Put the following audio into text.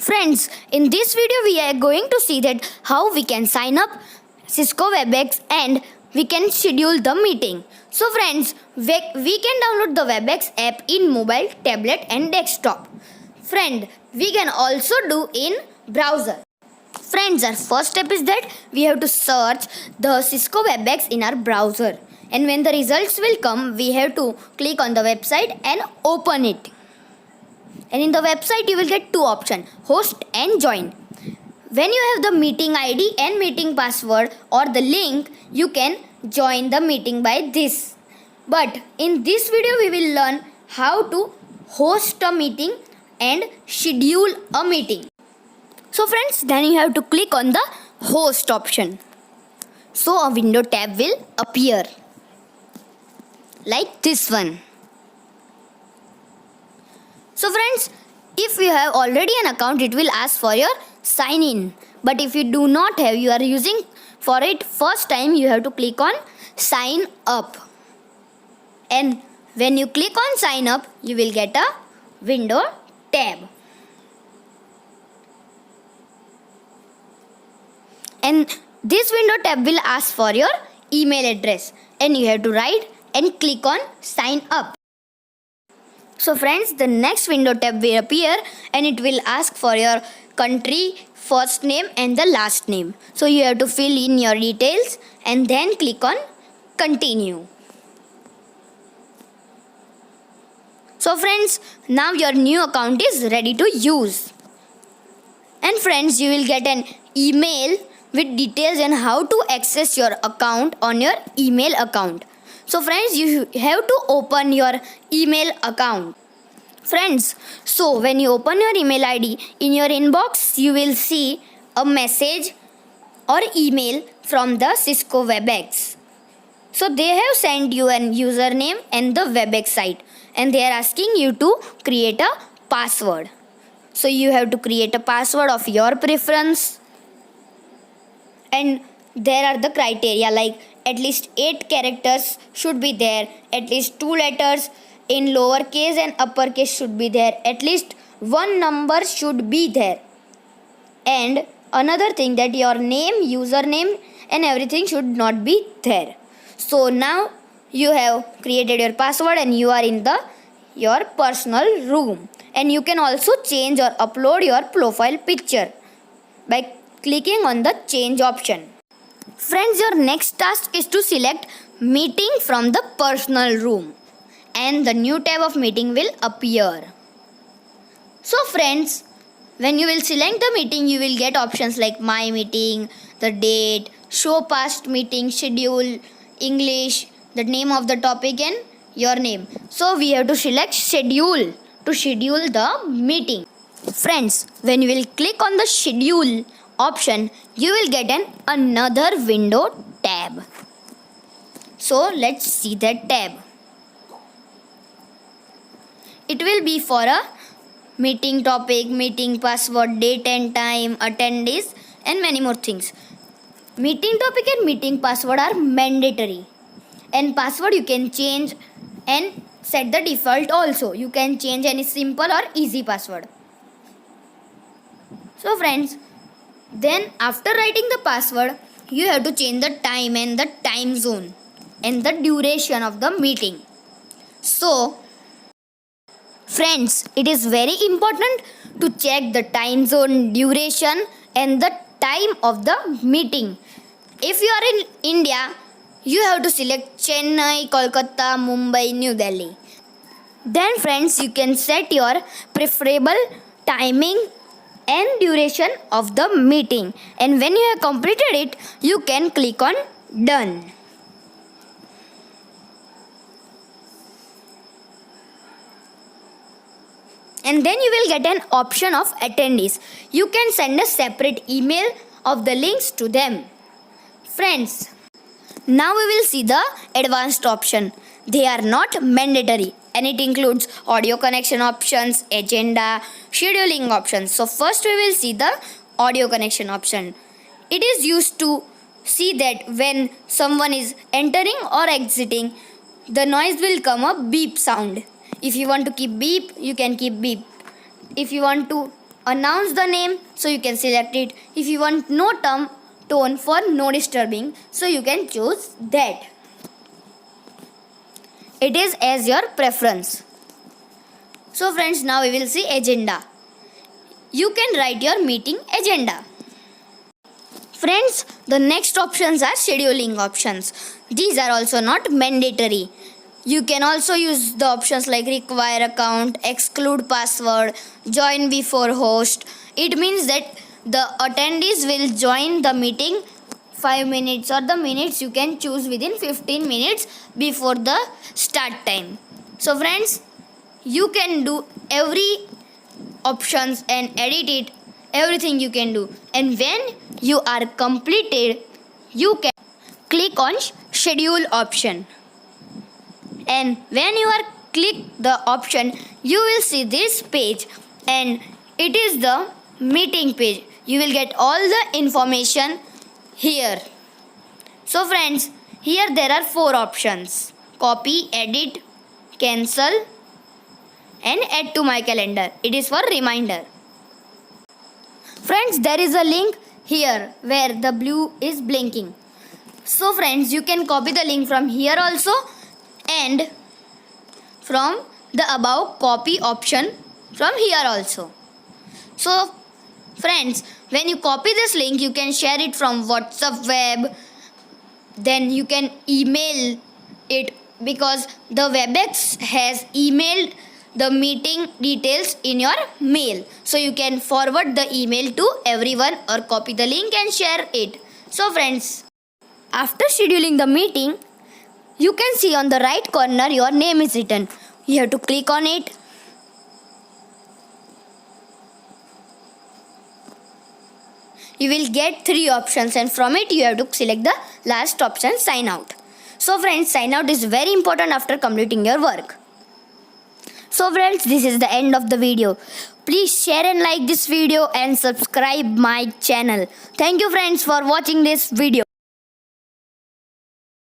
Friends, in this video we are going to see that how we can sign up Cisco WebEx and we can schedule the meeting. So friends, we can download the WebEx app in mobile, tablet and desktop. Friend, we can also do in browser. Friends, our first step is that we have to search the Cisco WebEx in our browser. And when the results will come, we have to click on the website and open it. And in the website you will get two options, host and join. When you have the meeting ID and meeting password or the link, you can join the meeting by this. But in this video we will learn how to host a meeting and schedule a meeting. So friends, then you have to click on the host option. So a window tab will appear like this one. So friends, if you have already an account, it will ask for your sign in. But if you do not have, you are using for it first time, you have to click on sign up. And when you click on sign up, you will get a window tab. And this window tab will ask for your email address. And you have to write and click on sign up. So friends, the next window tab will appear and it will ask for your country, first name and the last name. So you have to fill in your details and then click on continue. So friends, now your new account is ready to use. And friends, you will get an email with details on how to access your account on your email account. So friends, you have to open your email account. Friends, so when you open your email ID, in your inbox you will see a message or email from the Cisco WebEx. So they have sent you an username and the WebEx site and they are asking you to create a password. So you have to create a password of your preference. And there are the criteria like at least 8 characters should be there, at least 2 letters in lowercase and uppercase should be there, at least 1 number should be there. And another thing that your name, username and everything should not be there. So now you have created your password and you are in your personal room. And you can also change or upload your profile picture by clicking on the change option. Friends, your next task is to select meeting from the personal room and the new tab of meeting will appear. So friends, when you will select the meeting, you will get options like my meeting, the date, show past meeting, schedule, English, the name of the topic and your name. So we have to select schedule to schedule the meeting. Friends, when you will click on the schedule option, you will get another window tab. So let's see that tab. It will be for a meeting topic, meeting password, date and time, attendees and many more things. Meeting topic and meeting password are mandatory. And password you can change and set the default also. You can change any simple or easy password. So friends, then after writing the password, you have to change the time and the time zone and the duration of the meeting. So friends, it is very important to check the time zone, duration and the time of the meeting. If you are in India, you have to select Chennai, Kolkata, Mumbai, New Delhi. Then friends, you can set your preferable timing and duration of the meeting. And when you have completed it, you can click on done. And then you will get an option of attendees. You can send a separate email of the links to them. Friends, now we will see the advanced option. They are not mandatory and it includes audio connection options, agenda, scheduling options. So first we will see the audio connection option. It is used to see that when someone is entering or exiting, the noise will come a beep sound. If you want to keep beep, you can keep beep. If you want to announce the name, so you can select it. If you want no tone for no disturbing, so you can choose that. It is as your preference. So friends, now we will see agenda. You can write your meeting agenda. Friends, the next options are scheduling options. These are also not mandatory. You can also use the options like require account, exclude password, join before host. It means that the attendees will join the meeting 5 minutes or the minutes you can choose within 15 minutes before the start time. So friends, you can do every options and edit it, everything you can do. And when you are completed, you can click on schedule option. And when you are click the option, you will see this page, and it is the meeting page. You will get all the information here. So friends, here there are 4 options: copy, edit, cancel, and add to my calendar. It is for reminder. Friends, there is a link here where the blue is blinking. So friends, you can copy the link from here also, and from the above copy option from here also. So friends, when you copy this link, you can share it from WhatsApp web, then you can email it, because the WebEx has emailed the meeting details in your mail. So you can forward the email to everyone or copy the link and share it. So friends, after scheduling the meeting, you can see on the right corner your name is written. You have to click on it. You will get 3 options, and from it you have to select the last option, sign out. So friends, sign out is very important after completing your work. So friends, this is the end of the video. Please share and like this video and subscribe my channel. Thank you friends for watching this video.